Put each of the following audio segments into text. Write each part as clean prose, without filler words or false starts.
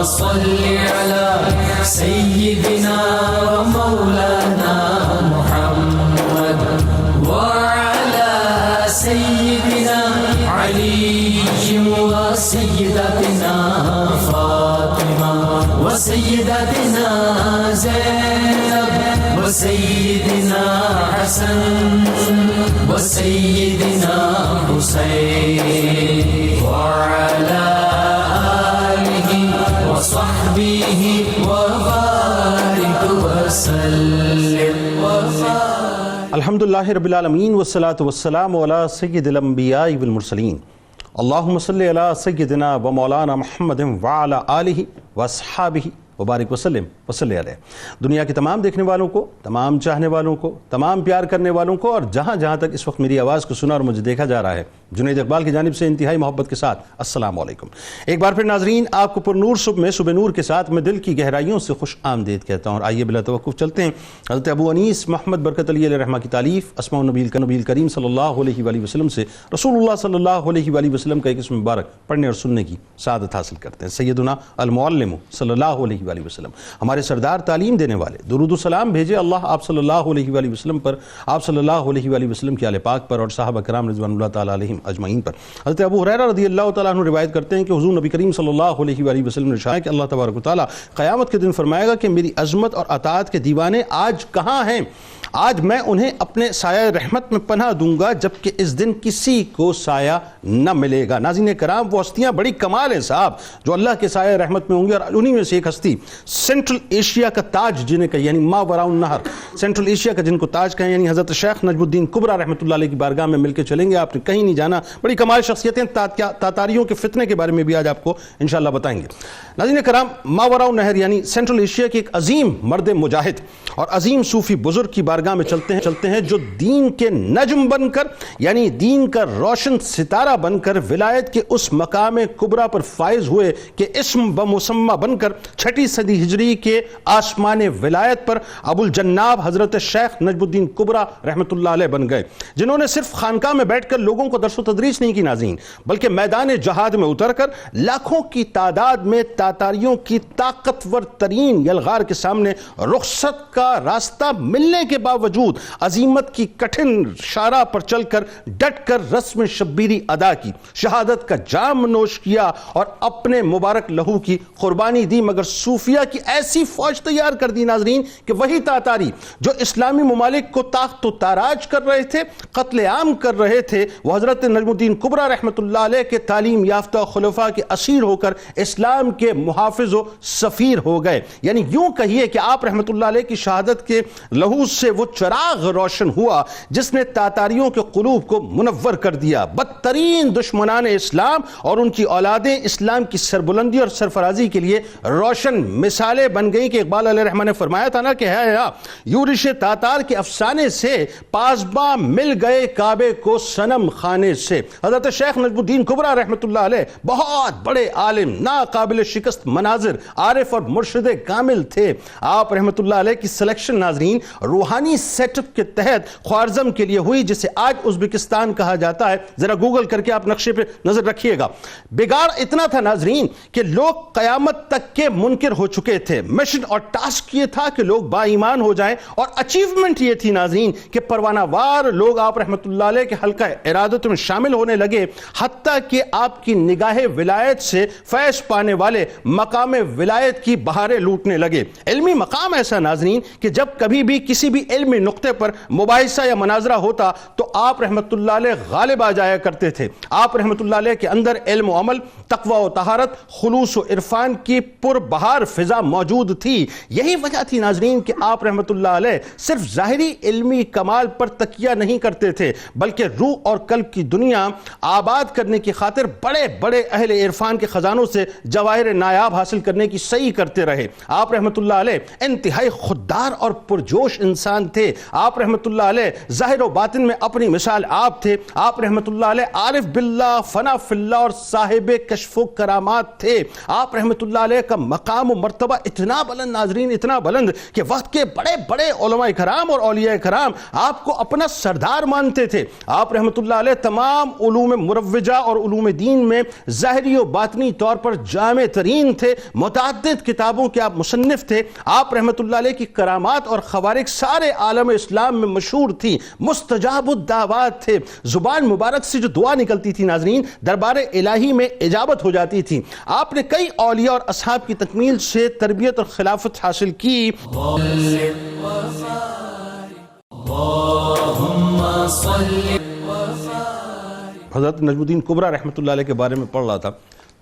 صل على سيدنا ومولانا محمد وعلى سيدنا علي وسيدتنا فاطمة وسيدتنا زينب وسيدنا حسن وسيدنا حسين وعلى آله وصحبه وبارك وسلم الحمدللہ رب العالمین والصلاة والسلام علی سید الانبیاء والمرسلین اللہم صلی علی سیدنا و مولانا محمد وعلی آلہ واصحابہ وبارک وسلم وصلی علیہ۔ دنیا کے تمام دیکھنے والوں کو، تمام چاہنے والوں کو، تمام پیار کرنے والوں کو اور جہاں جہاں تک اس وقت میری آواز کو سنا اور مجھے دیکھا جا رہا ہے، جنید اقبال کی جانب سے انتہائی محبت کے ساتھ السلام علیکم۔ ایک بار پھر ناظرین، آپ کو پر نور صبح میں صبح نور کے ساتھ میں دل کی گہرائیوں سے خوش آمدید کہتا ہوں، اور آئیے بلا توقف چلتے ہیں حضرت ابو انیس محمد برکت علی علیہ رحمہ کی تالیف اسماء النبی الکریم صلی اللہ علیہ وآلہ وسلم سے رسول اللہ صلی اللہ علیہ وآلہ وسلم کا ایک اسم مبارک پڑھنے اور سننے کی سعادت حاصل کرتے ہیں۔ سیدنا المعلم صلی اللہ علیہ وآلہ وسلم، ہمارے سردار تعلیم دینے والے، درود و سلام بھیجے اللہ آپ صلی اللہ علیہ وآلہ وسلم پر، آپ صلی اللہ علیہ وآلہ وسلم کے آل پاک پر اور صحابہ کرام رضوان اللہ تعالیٰ علیہم اجمعین پر۔ حضرت ابو ہریرہ رضی اللہ تعالیٰ عنہ روایت کرتے ہیں کہ حضور نبی کریم صلی اللہ علیہ وآلہ وسلم نے ارشاد کہ اللہ تبارک و تعالیٰ قیامت کے دن فرمائے گا کہ میری عظمت اور اطاعت کے دیوانے آج کہاں ہیں؟ آج میں انہیں اپنے سایہ رحمت میں پناہ دوں گا جبکہ اس دن کسی کو سایہ نہ ملے گا۔ ناظرین کرام، وہ ہستیاں بڑی کمال ہیں صاحب جو اللہ کے سایہ رحمت میں ہوں گے، اور انہی میں سے ایک ہستی سینٹرل ایشیا کا تاج جنہیں کہیں، یعنی ما وراء النہر، سینٹرل ایشیا کا جن کو تاج کہیں، یعنی حضرت شیخ نجم الدین کبریٰ رحمۃ اللہ علیہ کی بارگاہ میں مل کے چلیں گے، آپ نے کہیں نہیں جانا۔ بڑی کمال شخصیتیں، تاتاریوں کے فتنے کے بارے میں بھی آج آپ کو انشاءاللہ بتائیں گے۔ ناظرین کرام، ما وراء النہر یعنی سینٹرل ایشیا کے ایک عظیم مرد مجاہد اور عظیم صوفی بزرگ کی بارگاہ میں چلتے ہیں جو دین کے نجم بن کر، یعنی دین کا روشن ستارہ بن کر ولایت کے اس مقام کبریٰ پر فائز ہوئے کہ اسم بمسمہ بن کر 6 صدی ہجری کے آسمان ولایت پر ابو الجناب حضرت شیخ نجم الدین کبریٰ رحمۃ اللہ علیہ بن گئے، جنہوں نے صرف خانقاہ میں بیٹھ کر لوگوں کو درس و تدریس نہیں کی ناظرین، بلکہ میدان جہاد میں اتر کر لاکھوں کی تعداد میں تاتاریوں کی طاقتور ترین یلغار کے سامنے رخصت کا راستہ ملنے کے باوجود عظیمت کی کٹھن شارع پر چل کر ڈٹ کر رسم شبیری ادا کی، شہادت کا جام نوش کیا اور اپنے مبارک لہو کی قربانی دی، مگر صوفیہ کی ایسی فوج تیار کر دی ناظرین کہ وہی تاتاری جو اسلامی ممالک کو تاخت و تاراج کر رہے تھے، قتل عام کر رہے تھے، وہ حضرت نجم الدین کبریٰ رحمۃ اللہ علیہ کے تعلیم یافتہ خلفاء کے اسیر ہو کر اسلام کے محافظ و سفیر ہو گئے۔ یعنی یوں کہیے کہ آپ رحمۃ اللہ علیہ کی شہادت کے لہو سے وہ چراغ روشن ہوا جس نے تاتاریوں کے قلوب کو منور کر دیا۔ بدترین دشمنان اسلام اور ان کی اولادیں اسلام کی سربلندی اور سرفرازی کے لیے روشن مثالیں بن گئیں کہ اقبال علیہ الرحمہ نے فرمایا تھا نا کہ ہے یورش تاتار کے افسانے سے پاسباں مل گئے کعبے کو صنم خانے سے۔ حضرت شیخ نجم الدین کبریٰ رحمۃ اللہ علیہ بہت بڑے عالم، ناقابل شکست مناظر، عارف اور مرشد کامل تھے۔ آپ رحمۃ اللہ علیہ کی سلیکشن ناظرین روحانی سیٹ اپ کے تحت خوارزم کے لیے ہوئی، جسے آج ازبکستان کہا جاتا ہے۔ ذرا گوگل کر کے آپ نقشے پہ نظر رکھیے گا۔ بگاڑ اتنا تھا ناظرین کہ لوگ قیامت تک کے منکر ہو چکے تھے۔ مشن اور ٹاسک یہ تھا کہ لوگ با ایمان ہو جائیں، اور اچیومنٹ یہ تھی ناظرین کہ پروانہ وار لوگ آپ رحمۃ اللہ علیہ کے حلقہ ارادت میں شامل ہونے لگے، حتیٰ کہ آپ کی نگاہ ولایت سے فیض پانے والے مقام ولایت کی بہاریں لوٹنے لگے۔ علمی مقام ایسا ناظرین کہ جب کبھی بھی کسی بھی علمی نقطے پر مباحثہ یا مناظرہ ہوتا تو آپ رحمۃ اللہ علیہ غالب آ جایا کرتے تھے۔ آپ رحمۃ اللہ علیہ کے اندر علم و عمل، تقوی و طہارت، خلوص و عرفان کی پربہار فضا موجود تھی۔ یہی وجہ تھی ناظرین کہ آپ رحمۃ اللہ علیہ صرف ظاہری علمی کمال پر تکیہ نہیں کرتے تھے، بلکہ روح اور قلب کی دنیا آباد کرنے کی خاطر بڑے بڑے اہل عرفان کے خزانوں سے جواہر نایاب حاصل کرنے کی سعی کرتے رہے۔ آپ رحمۃ اللہ علیہ انتہائی خوددار اور پرجوش انسان تھے۔ آپ رحمۃ اللہ علیہ ظاہر و باطن میں اپنی مثال آپ تھے۔ آپ رحمۃ اللہ علیہ عارف باللہ، فنا فی اللہ اور صاحب کشف و کرامات تھے۔ آپ رحمۃ اللہ علیہ کا مقام و مرتبہ اتنا بلند ناظرین، اتنا بلند کہ وقت کے بڑے بڑے علماء کرام اور اولیاء کرام آپ کو اپنا سردار مانتے تھے۔ آپ رحمۃ اللہ علیہ تمام تمام علوم مروجہ اور علوم دین میں ظاہری و باطنی طور پر جامع ترین تھے، متعدد کتابوں کے آپ مصنف تھے، آپ رحمت اللہ علیہ کی کرامات اور خوارق سارے عالم اسلام میں مشہور تھی، مستجاب الدعوات تھے، زبان مبارک سے جو دعا نکلتی تھی ناظرین دربار الہی میں اجابت ہو جاتی تھی۔ آپ نے کئی اولیاء اور اصحاب کی تکمیل سے تربیت اور خلافت حاصل کی۔ حضرت نجم الدین کبریٰ رحمۃ اللہ علیہ کے بارے میں پڑھ رہا تھا،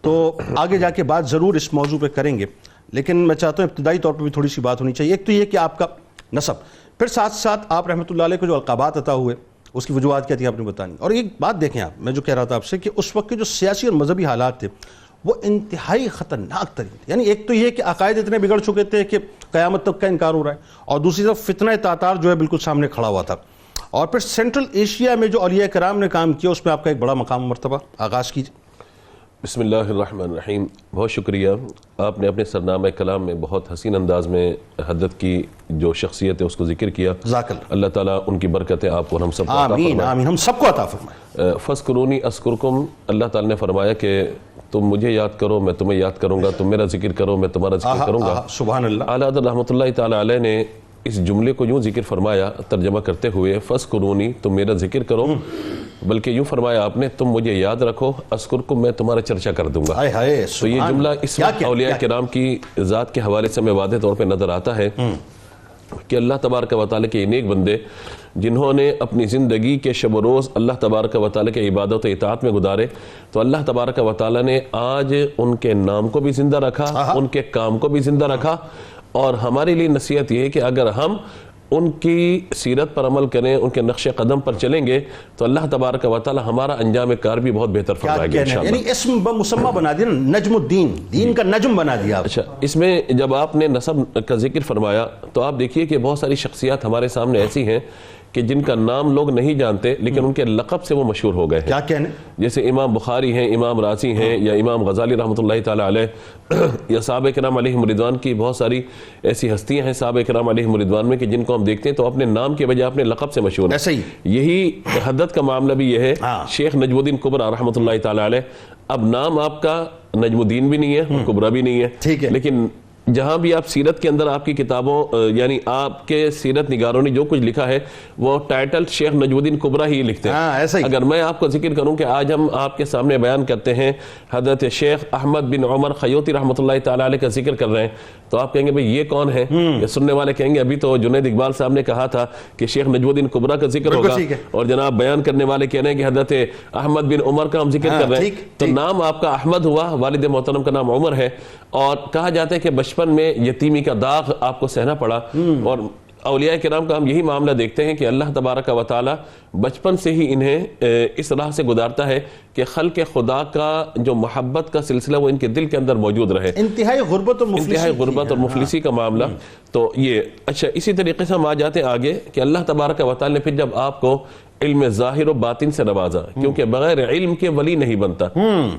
تو آگے جا کے بات ضرور اس موضوع پہ کریں گے، لیکن میں چاہتا ہوں ابتدائی طور پہ بھی تھوڑی سی بات ہونی چاہیے۔ ایک تو یہ کہ آپ کا نسب، پھر ساتھ ساتھ آپ رحمۃ اللہ علیہ کو جو القابات عطا ہوئے اس کی وجوہات کیا تھی آپ نے بتانی۔ اور ایک بات دیکھیں آپ، میں جو کہہ رہا تھا آپ سے کہ اس وقت کے جو سیاسی اور مذہبی حالات تھے وہ انتہائی خطرناک ترین تھے۔ یعنی ایک تو یہ کہ عقائد اتنے بگڑ چکے تھے کہ قیامت تک کا انکار ہو رہا ہے، اور دوسری طرف فتنہ تاتار جو ہے بالکل سامنے کھڑا ہوا تھا۔ اور پھر سینٹرل ایشیا میں جو اولیاء کرام نے کام کیا اس میں آپ کا ایک بڑا مقام و مرتبہ، آغاز کیجیے۔ بسم اللہ الرحمن الرحیم۔ بہت شکریہ، آپ نے اپنے سرنامہ کلام میں بہت حسین انداز میں حضرت کی جو شخصیت ہے اس کو ذکر کیا۔ جزاک اللہ۔ اللہ تعالیٰ ان کی برکتیں آپ کو اور ہم سب کو عطا فرمائے۔ آمین آمین، ہم سب کو عطا فرمائے۔ فَاذْكُرُونِی أَذْكُرْكُمْ، اللہ تعالیٰ نے فرمایا کہ تم مجھے یاد کرو میں تمہیں یاد کروں گا، تم میرا ذکر کرو میں تمہارا ذکر کروں گا۔ سبحان اللہ۔ اعلیٰ حضرت رحمۃ اللہ تعالیٰ علیہ نے اس جملے کو یوں ذکر فرمایا ترجمہ کرتے ہوئے، فَاذْكُرُونِی، تم میرا ذکر کرو، بلکہ یوں فرمایا آپ نے تم مجھے یاد رکھو، اذکرکم، میں تمہارا چرچا کر دوں گا۔ تو یہ جملہ اس وقت اولیاء کرام کی ذات کے حوالے سے میں واضح طور پہ نظر آتا ہے کہ اللہ تبارک و تعالیٰ کے نیک بندے جنہوں نے اپنی زندگی کے شب و روز اللہ تبارک و تعالیٰ کے عبادت و اطاعت میں گزارے، تو اللہ تبارک و تعالیٰ نے آج ان کے نام کو بھی زندہ رکھا، ان کے کام کو بھی زندہ رکھا۔ اور ہمارے لیے نصیحت یہ ہے کہ اگر ہم ان کی سیرت پر عمل کریں، ان کے نقش قدم پر چلیں گے تو اللہ تبارک و تعالیٰ ہمارا انجام کار بھی بہت بہتر فرمائے گا انشاءاللہ۔ یعنی اسم مسمى بنا دیا، نجم الدین، دین کا نجم بنا دیا۔ اچھا، اس میں جب آپ نے نسب کا ذکر فرمایا تو آپ دیکھیے کہ بہت ساری شخصیات ہمارے سامنے ایسی ہیں کہ جن کا نام لوگ نہیں جانتے لیکن ان کے لقب سے وہ مشہور ہو گئے ہیں۔ کیا کہنے؟ جیسے امام بخاری ہیں، امام رازی ہیں، یا امام غزالی رحمۃ اللہ تعالیٰ علیہ، یا صحابہ کرام علیہم رضوان کی بہت ساری ایسی ہستیاں ہیں صحابہ کرام علیہم رضوان میں کہ جن کو ہم دیکھتے ہیں تو اپنے نام کے بجائے اپنے لقب سے مشہور ہیں۔ ایسے ہی یہی حدت کا معاملہ بھی یہ ہے۔ شیخ نجم الدین کبریٰ رحمۃ اللہ تعالیٰ علیہ، اب نام آپ کا نجم الدین بھی نہیں ہے، کبریٰ بھی نہیں ہے، لیکن جہاں بھی آپ سیرت کے اندر آپ کی کتابوں یعنی آپ کے سیرت نگاروں نے جو کچھ لکھا ہے وہ ٹائٹل شیخ نجم الدین کبریٰ ہی لکھتے ہیں۔ اگر میں آپ کو ذکر کروں کہ آج ہم آپ کے سامنے بیان کرتے ہیں حضرت شیخ احمد بن عمر خیوطی رحمۃ اللہ تعالیٰ علیہ کا ذکر کر رہے ہیں تو آپ کہیں گے بھئی یہ کون ہے؟ یہ سننے والے کہیں گے ابھی تو جنید اقبال صاحب نے کہا تھا کہ شیخ نجم الدین کبریٰ کا ذکر ہوگا، اور جناب بیان کرنے والے کہہ رہے ہیں کہ حضرت احمد بن عمر کا ہم ذکر کر رہے ہیں۔ تو نام آپ کا احمد ہوا، والد محترم کا نام عمر ہے، اور کہا جاتا ہے کہ بچپن میں یتیمی کا داغ آپ کو سہنا پڑا، اور اولیاء کرام کا ہم یہی معاملہ دیکھتے ہیں کہ اللہ تبارک و تعالی بچپن سے ہی انہیں اس راہ سے گزارتا ہے کہ خلق خدا کا جو محبت کا سلسلہ وہ ان کے دل کے اندر موجود رہے۔ انتہائی غربت اور مفلسی کا معاملہ تو یہ۔ اچھا، اسی طریقے سے ہم آ جاتے ہیں آگے کہ اللہ تبارک و تعالی نے پھر جب آپ کو علم ظاہر و باطن سے نوازا، کیونکہ بغیر علم کے ولی نہیں بنتا،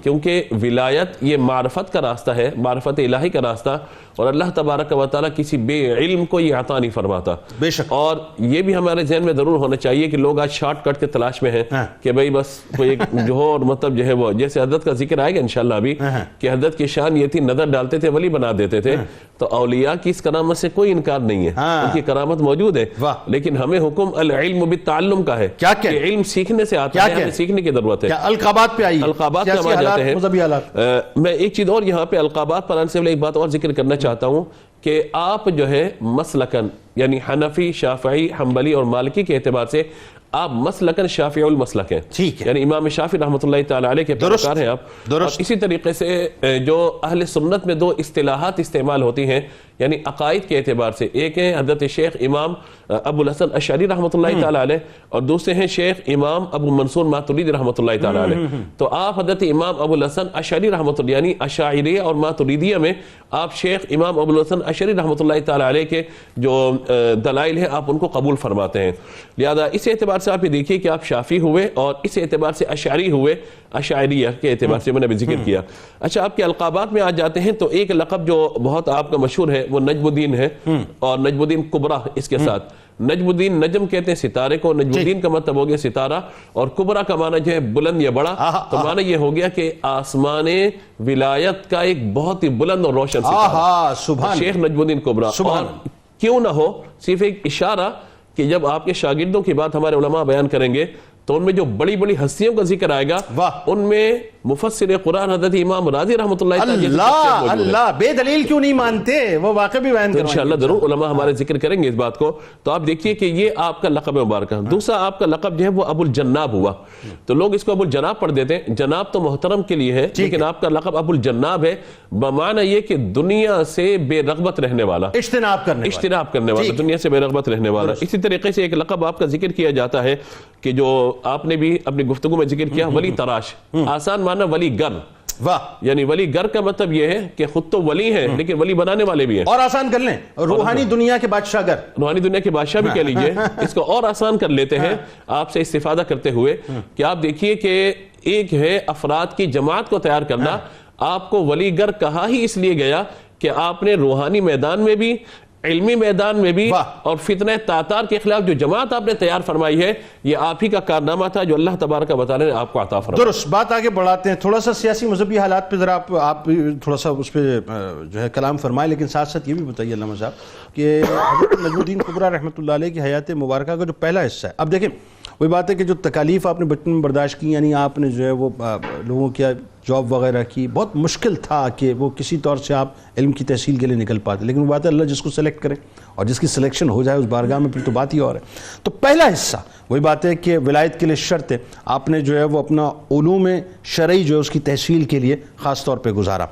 کیونکہ ولایت یہ معرفت کا راستہ ہے، معرفت الہی کا راستہ، اور اللہ تبارک و تعالیٰ کسی بے علم کو یہ عطا نہیں فرماتا۔ بے شک۔ اور یہ بھی ہمارے ذہن میں ضرور ہونا چاہیے کہ لوگ آج شارٹ کٹ کے تلاش میں ہیں کہ بھئی بس کوئی ایک جو ہو، اور مطلب جو ہے وہ جیسے حضرت کا ذکر آئے گا انشاءاللہ ابھی کہ حضرت کی شان یہ تھی نظر ڈالتے تھے ولی بنا دیتے تھے، تو اولیاء کی اس کرامت سے کوئی انکار نہیں ہے، ان کی کرامت موجود ہے، لیکن ہمیں حکم العلم بالتعلم کا ہے کہ علم سیکھنے سے آتا ہے، ہمیں سیکھنے کی ضرورت ہے۔ القابات پہ آئیے، القابات پہ ہم آ جاتے ہیں۔ میں ایک چیز اور یہاں پہ القابات پر آنے سے ایک بات اور ذکر کرنا چاہتا ہوں کہ آپ جو ہے مسلکن یعنی حنفی، شافعی، حنبلی اور مالکی کے اعتبار سے آپ مسلکن شافعی المسلک ہیں، یعنی امام شافعی رحمۃ اللہ تعالی علیہ کے پیروکار ہیں آپ۔ اور اسی طریقے سے جو اہل سنت میں دو اصطلاحات استعمال ہوتی ہیں یعنی عقائد کے اعتبار سے، ایک ہے حضرت شیخ امام ابو الحسن اشعری رحمۃ اللہ تعالی علیہ، اور دوسرے ہیں شیخ امام ابو منصور ماتریدی رحمۃ اللہ تعالی علیہ۔ تو آپ حضرت امام ابو الحسن اشعری رحمۃ اللہ یعنی اشاعریہ اور ماتریدیہ میں آپ شیخ امام ابو الحسن اشعری رحمۃ اللہ تعالی علیہ کے جو دلائل ہیں آپ ان کو قبول فرماتے ہیں۔ لہذا اس اعتبار سے آپ یہ دیکھیے کہ آپ شافعی ہوئے اور اس اعتبار سے اشعری ہوئے، اشاعریہ کے اعتبار سے میں نے بھی ذکر کیا۔ اچھا، آپ کے القابات میں آ جاتے ہیں تو ایک لقب جو بہت آپ کا مشہور ہے وہ نجم الدین ہے، اور نجم الدین کبریٰ اس کے ساتھ۔ نجم الدین، نجم کہتے ہیں ستارے کو، نجم الدین کا مطلب ہو گیا ستارہ، اور کبرا کا معنی جو ہے بلند یا بڑا، تو معنی یہ ہو گیا کہ آسمان ولایت کا ایک بہت ہی بلند اور روشن ستارہ، شیخ نجم الدین کبرا۔ اور کیوں نہ ہو، صرف ایک اشارہ کہ جب آپ کے شاگردوں کی بات ہمارے علماء بیان کریں گے تو ان میں جو بڑی بڑی ہستیوں کا ذکر آئے گا، ان میں مفسر قرآن حضرت امام راضی رحمۃ اللہ تعالیٰ اللہ بے دلیل کیوں نہیں مانتے، وہ واقعی بھی بیان کریں انشاءاللہ ضرور علماء ہمارے ذکر کریں گے اس بات کو۔ تو آپ دیکھیے کہ یہ آپ کا لقب مبارکہ۔ دوسرا آپ کا لقب جو ہے وہ ابو الجناب ہوا، تو لوگ اس کو ابو الجناب پڑھ دیتے ہیں، جناب تو محترم کے لیے ہے، لیکن آپ کا لقب ابو الجناب ہے، بمعنی یہ کہ دنیا سے بے رغبت رہنے والا، اجتناب کرنے والا، دنیا سے بے رغبت رہنے والا۔ اسی طریقے سے ایک لقب آپ کا ذکر کیا جاتا ہے کہ جو آپ نے بھی اپنی گفتگو میں ذکر کیا، ولی تراش، آسان معنی ولی گر، یعنی ولی گر کا مطلب یہ ہے کہ خود تو ولی ہیں لیکن ولی بنانے والے بھی ہیں۔ اور آسان کر لیں، روحانی دنیا کے بادشاہ گر، روحانی دنیا کے بادشاہ بھی کہہ لیجئے۔ اس کو اور آسان کر لیتے ہیں آپ سے استفادہ کرتے ہوئے کہ آپ دیکھیے کہ ایک ہے افراد کی جماعت کو تیار کرنا، آپ کو ولی گر کہا ہی اس لیے گیا کہ آپ نے روحانی میدان میں بھی، علمی میدان میں بھی، اور فتنہ تاتار کے خلاف جو جماعت آپ نے تیار فرمائی ہے، یہ آپ ہی کا کارنامہ تھا جو اللہ تبارک و تعالی نے آپ کو عطا فرمایا۔ درست بات آگے بڑھاتے ہیں، تھوڑا سا سیاسی مذہبی حالات پہ ذرا آپ تھوڑا سا اس پہ جو ہے کلام فرمائیں، لیکن ساتھ ساتھ یہ بھی بتائیے علامہ صاحب کہ حضرت نجم الدین کبریٰ رحمۃ اللہ علیہ کی حیات مبارکہ کا جو پہلا حصہ ہے، اب دیکھیں وہی بات ہے کہ جو تکالیف آپ نے بچپن میں برداشت کی، یعنی آپ نے جو ہے وہ لوگوں کی جاب وغیرہ کی، بہت مشکل تھا کہ وہ کسی طور سے آپ علم کی تحصیل کے لیے نکل پاتے، لیکن وہ بات ہے اللہ جس کو سلیکٹ کرے اور جس کی سلیکشن ہو جائے اس بارگاہ میں، پھر تو بات ہی اور ہے۔ تو پہلا حصہ وہی بات ہے کہ ولایت کے لیے شرط ہے، آپ نے جو ہے وہ اپنا علوم شرعی جو ہے اس کی تحصیل کے لیے خاص طور پہ گزارا۔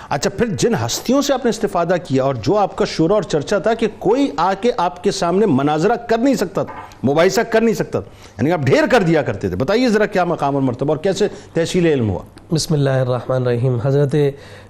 اچھا، پھر جن ہستیوں سے آپ نے استفادہ کیا اور جو آپ کا شورا اور چرچا تھا کہ کوئی آ کے آپ کے سامنے مناظرہ کر نہیں سکتا تھا، مباحثہ کر نہیں سکتا تھا، یعنی آپ ڈھیر کر دیا کرتے تھے، بتائیے ذرا کیا مقام اور مرتبہ اور کیسے تحصیل علم ہوا؟ بسم اللہ الرحمن الرحیم۔ حضرت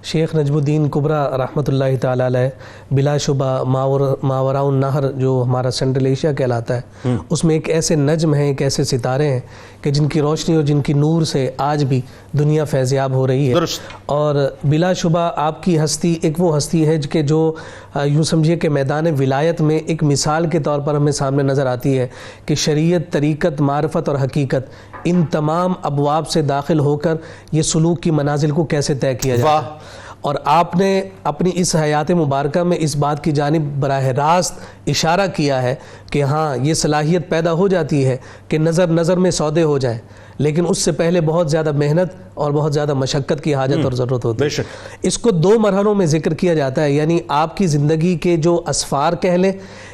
شیخ نجم الدین کبریٰ رحمۃ اللہ تعالی علیہ بلا شبہ ماوراء النہر جو ہمارا سینٹرل ایشیا کہلاتا ہے، اس میں ایک ایسے نجم ہیں، ایک ایسے ستارے ہیں کہ جن کی روشنی اور جن کی نور سے آج بھی دنیا فیضیاب ہو رہی ہے۔ اور بلا شبہ آپ کی ہستی ایک وہ ہستی ہے کہ جو یوں سمجھیے کہ میدان ولایت میں ایک مثال کے طور پر ہمیں سامنے نظر آتی ہے کہ شریعت، طریقت، معرفت اور حقیقت، ان تمام ابواب سے داخل ہو کر یہ سلوک کی منازل کو کیسے طے کیا جائے۔ اور آپ نے اپنی اس حیات مبارکہ میں اس بات کی جانب براہ راست اشارہ کیا ہے کہ ہاں یہ صلاحیت پیدا ہو جاتی ہے کہ نظر میں سودے ہو جائیں، لیکن اس سے پہلے بہت زیادہ محنت اور بہت زیادہ مشقت کی حاجت اور ضرورت ہوتی ہے۔ اس کو دو مرحلوں میں ذکر کیا جاتا ہے، یعنی آپ کی زندگی کے جو اسفار کہہ لیں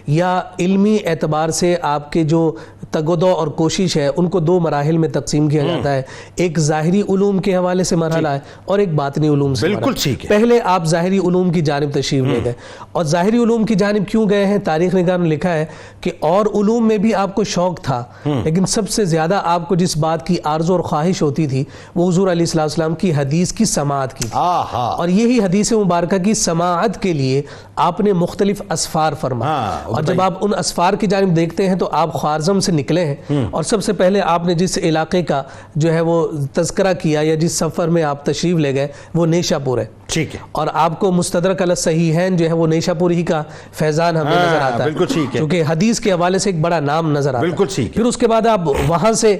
یا علمی اعتبار سے آپ کے جو تگودو اور کوشش ہے، ان کو دو مراحل میں تقسیم کیا جاتا ہے۔ ایک ظاہری علوم کے حوالے سے مرحلہ ہے اور ایک باطنی علوم سے مرحلہ۔ پہلے آپ ظاہری علوم کی جانب تشریف لے گئے، اور ظاہری علوم کی جانب کیوں گئے ہیں؟ تاریخ نگار نے لکھا ہے کہ اور علوم میں بھی آپ کو شوق تھا، لیکن سب سے زیادہ آپ کو جس بات کی آرزو اور خواہش ہوتی تھی وہ حضور علیہ السلام کی حدیث کی سماعت کی، اور یہی حدیث مبارکہ کی سماعت کے لیے آپ نے مختلف اسفار فرمائے۔ اور جب آپ ان اسفار کی جانب دیکھتے ہیں تو آپ خوارزم سے نکلے ہیں، اور سب سے پہلے آپ نے جس علاقے کا جو ہے وہ تذکرہ کیا یا جس سفر میں آپ تشریف لے گئے وہ نیشا پور ہے، ٹھیک ہے، اور آپ کو مستدرک علی الصحیحین جو ہے وہ نیشا پور ہی کا فیضان ہمیں نظر آتا ہے، کیونکہ حدیث کے حوالے سے ایک بڑا نام نظر آتا ہے۔ پھر اس کے بعد آپ وہاں سے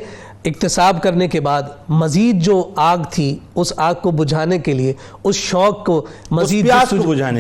اکتساب کرنے کے بعد مزید جو آگ تھی اس آگ کو بجھانے کے لیے، اس شوق کو مزید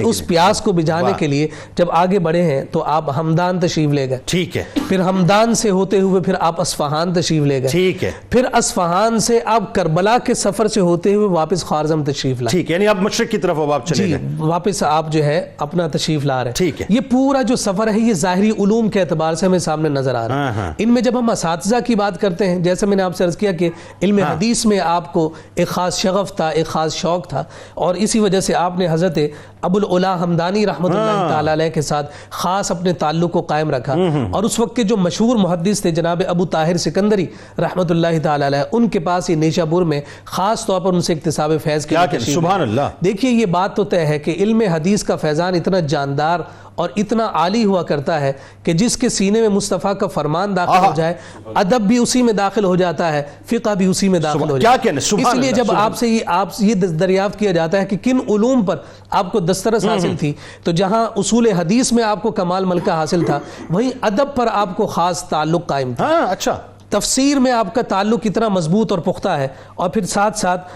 اس پیاس کو بجھانے کے لیے جب آگے بڑھے ہیں تو آپ ہمدان تشریف لے گئے، ٹھیک ہے، پھر ہمدان سے ہوتے ہوئے پھر آپ اصفہان تشریف لے گئے، ٹھیک ہے، پھر اصفہان سے آپ کربلا کے سفر سے ہوتے ہوئے واپس خوارزم تشریف لائے، ٹھیک ہے، یعنی آپ مشرق کی طرف آپ چلے گئے، واپس آپ جو ہے اپنا تشریف لا رہے ہیں، ٹھیک ہے۔ یہ پورا جو سفر ہے یہ ظاہری علوم کے اعتبار سے ہمیں سامنے نظر آ رہا ہے۔ ان میں جب ہم اساتذہ کی بات کرتے ہیں، جیسے میں نے آپ سے عرض کیا کہ علم حدیث میں آپ کو ایک خاص شغف تھا، ایک خاص شوق تھا، اور اسی وجہ سے آپ نے حضرت ابو العلا حمدانی رحمۃ اللہ تعالی علیہ کے ساتھ خاص اپنے تعلق کو قائم رکھا، اور اس وقت کے جو مشہور محدث تھے جناب ابو طاہر سکندری رحمۃ اللہ تعالی علیہ، ان کے پاس یہ نیشا پور میں خاص طور پر ان سے اکتساب فیض کے لیے، سبحان اللہ۔ دیکھیے یہ بات تو طے ہے کہ علم حدیث کا فیضان اتنا جاندار اور اتنا عالی ہوا کرتا ہے کہ جس کے سینے میں مصطفیٰ کا فرمان داخل ہو جائے ادب بھی اسی میں داخل ہو جاتا ہے، فقہ بھی اسی میں داخل ہو جاتا ہے۔ اس لیے جب آپ سے یہ دریافت کیا جاتا ہے کہ کن علوم پر آپ کو دسترس حاصل تھی، تو جہاں اصول حدیث میں آپ کو کمال ملکہ حاصل تھا، وہیں ادب پر آپ کو خاص تعلق قائم تھا۔ اچھا، تفسیر میں آپ کا تعلق اتنا مضبوط اور پختہ ہے، اور پھر ساتھ ساتھ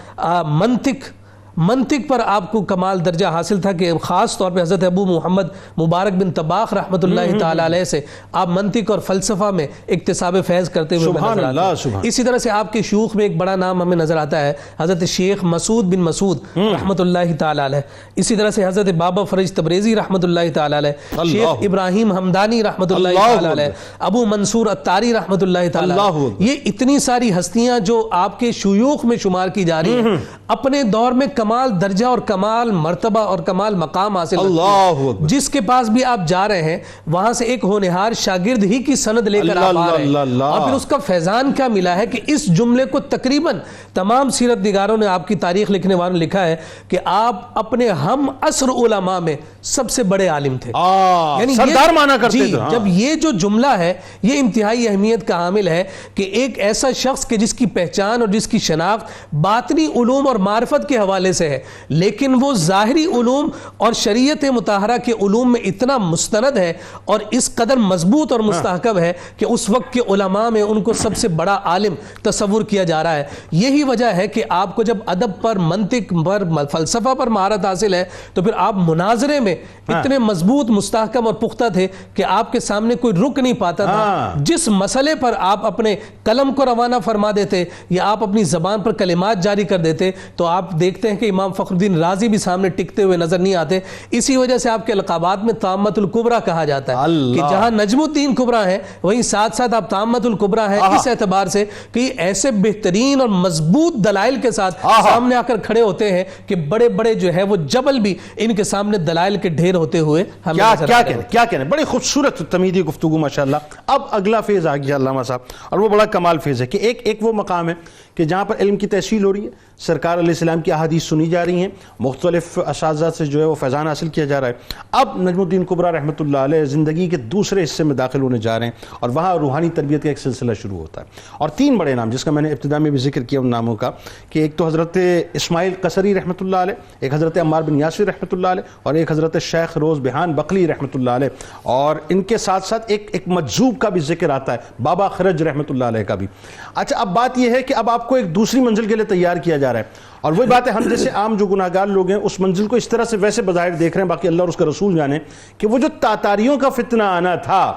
منطق پر آپ کو کمال درجہ حاصل تھا کہ خاص طور پہ حضرت ابو محمد مبارک بن طباخ رحمۃ اللہ تعالی علیہ سے آپ منطق اور فلسفہ میں اکتساب فیض کرتے ہوئے نظر آتے ہیں۔ اسی طرح سے آپ کے شیوخ میں ایک بڑا نام ہمیں نظر آتا ہے حضرت شیخ مسعود بن مسعود رحمۃ اللہ تعالی علیہ، اسی طرح سے حضرت بابا فرج تبریزی رحمۃ اللہ تعالی علیہ، شیخ ابراہیم حمدانی رحمۃ اللہ تعالی علیہ، ابو منصور الطاری رحمۃ اللہ تعالی علیہ۔ یہ اتنی ساری ہستیاں جو آپ کے شیوخ میں شمار کی جا رہی ہیں، اپنے دور میں کمال درجہ اور کمال مرتبہ اور کمال مقام حاصل کرتے ہیں۔ جس کے پاس بھی آپ جا رہے ہیں وہاں سے ایک ہونہار شاگرد ہی کی سند لے کر آپ آ رہے ہیں، اور پھر اس کا فیضان کیا ملا ہے کہ اس جملے کو تقریباً تمام سیرت نگاروں نے، آپ کی تاریخ لکھنے والوں نے لکھا ہے کہ آپ اپنے ہم عصر علماء میں سب سے بڑے عالم تھے، یعنی سردار مانا کرتے تھے۔ جب یہ جو جملہ ہے یہ انتہائی اہمیت کا حامل ہے کہ ایک ایسا شخص کہ جس کی پہچان اور جس کی شناخت باطنی علوم اور معرفت کے حوالے سے ہے، لیکن وہ ظاہری علوم اور شریعت مطہرہ کے علوم میں اتنا مستند ہے اور اس قدر مضبوط اور مستحکم ہے کہ اس وقت کے علماء میں ان کو سب سے بڑا عالم تصور کیا جا رہا ہے۔ یہی وجہ ہے کہ آپ کو جب ادب پر، منطق پر، فلسفہ پر مہارت حاصل ہے تو پھر آپ مناظرے میں اتنے مضبوط، مستحکم اور پختہ تھے کہ آپ کے سامنے کوئی رک نہیں پاتا تھا۔ جس مسئلے پر آپ اپنے قلم کو روانہ فرما دیتے یا آپ اپنی زبان پر کلمات جاری کر دیتے تو آپ دیکھتے ہیں کہ امام فخر الدین رازی بھی سامنے ٹکتے ہوئے نظر نہیں آتے۔ اسی وجہ سے آپ کے القابات میں طامۃ الکبریٰ کہا جاتا ہے کہ جہاں نجم الدین کبریٰ ہے وہیں ساتھ ساتھ آپ طامۃ الکبریٰ ہے، اس اعتبار سے کہ یہ ایسے بہترین اور مضبوط دلائل کے ساتھ سامنے آ کر کھڑے ہوتے ہیں کہ بڑے بڑے جو ہے وہ جبل بھی ان کے سامنے دلائل کے ڈھیر ہوتے ہوئے ہمیں نظر آتے ہیں۔ کیا کہنے، بڑی خوبصورت تمیدی گفتگو ماشاءاللہ۔ اب اگلا فیض آ گیا علامہ صاحب، اور وہ بڑا کمال فیض ہے کہ ایک وہ مقام ہے کہ جہاں پر علم کی تحصیل ہو رہی ہے، سرکار علیہ السلام کی احادیث سنی جا رہی ہیں، مختلف اساتذہ سے جو ہے وہ فیضان حاصل کیا جا رہا ہے۔ اب نجم الدین کبریٰ رحمۃ اللہ علیہ زندگی کے دوسرے حصے میں داخل ہونے جا رہے ہیں اور وہاں روحانی تربیت کا ایک سلسلہ شروع ہوتا ہے، اور تین بڑے نام جس کا میں نے ابتدا میں بھی ذکر کیا ان ناموں کا، کہ ایک تو حضرت اسماعیل قصری رحمۃ اللہ علیہ، ایک حضرت عمار بن یاسر رحمۃ اللہ علیہ، اور ایک حضرت شیخ روز بہان بقلی رحمۃ اللہ علیہ، اور ان کے ساتھ ساتھ ایک مجذوب کا بھی ذکر آتا ہے، بابا خرج رحمۃ اللہ علیہ کا بھی۔ اچھا، اب بات یہ ہے کہ اب آپ کو ایک دوسری منزل کے لیے تیار کیا جا رہا ہے، اور وہی بات ہے ہم جیسے عام جو گناہگار لوگ ہیں اس منزل کو اس طرح سے ویسے بظاہر دیکھ رہے ہیں، باقی اللہ اور اس کا رسول جانے کہ وہ جو تاتاریوں کا فتنہ آنا تھا،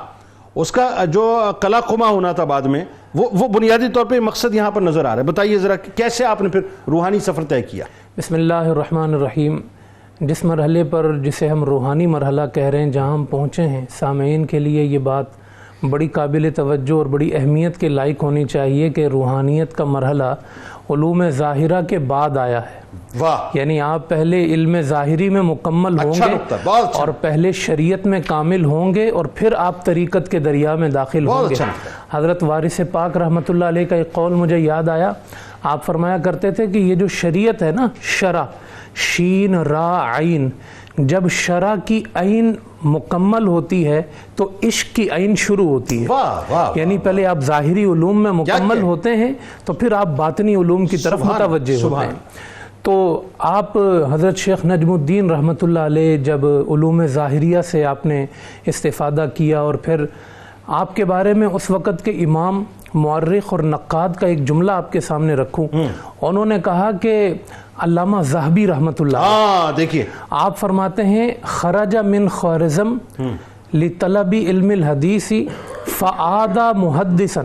اس کا جو قلع قمع ہونا تھا بعد میں، وہ بنیادی طور پہ مقصد یہاں پر نظر آ رہا ہے۔ بتائیے ذرا کیسے آپ نے پھر روحانی سفر طے کیا؟ بسم اللہ الرحمن الرحیم۔ جس مرحلے پر جسے ہم روحانی مرحلہ کہہ رہے ہیں جہاں ہم پہنچے ہیں، سامعین کے لیے یہ بات بڑی قابل توجہ اور بڑی اہمیت کے لائق ہونی چاہیے کہ روحانیت کا مرحلہ علوم ظاہرہ کے بعد آیا ہے۔ واہ، یعنی آپ پہلے علم ظاہری میں مکمل ہوں گے اور پہلے شریعت میں کامل ہوں گے اور پھر آپ طریقت کے دریا میں داخل ہوں گے۔ حضرت وارث پاک رحمۃ اللہ علیہ کا ایک قول مجھے یاد آیا، آپ فرمایا کرتے تھے کہ یہ جو شریعت ہے نا، شرع، شین را عین، جب شرع کی عین مکمل ہوتی ہے تو عشق کی عین شروع ہوتی ہے۔ یعنی پہلے آپ ظاہری علوم میں مکمل ہوتے ہیں تو پھر آپ باطنی علوم کی طرف متوجہ ہوتے ہیں۔ تو آپ حضرت شیخ نجم الدین رحمۃ اللہ علیہ جب علوم ظاہریہ سے آپ نے استفادہ کیا، اور پھر آپ کے بارے میں اس وقت کے امام مورخ اور نقاد کا ایک جملہ آپ کے سامنے رکھوں، انہوں نے کہا کہ علامہ ذہبی رحمۃ اللہ، دیکھیے آپ فرماتے ہیں خرج من خوارزم لطلب علم الحدیث فعاد محدثا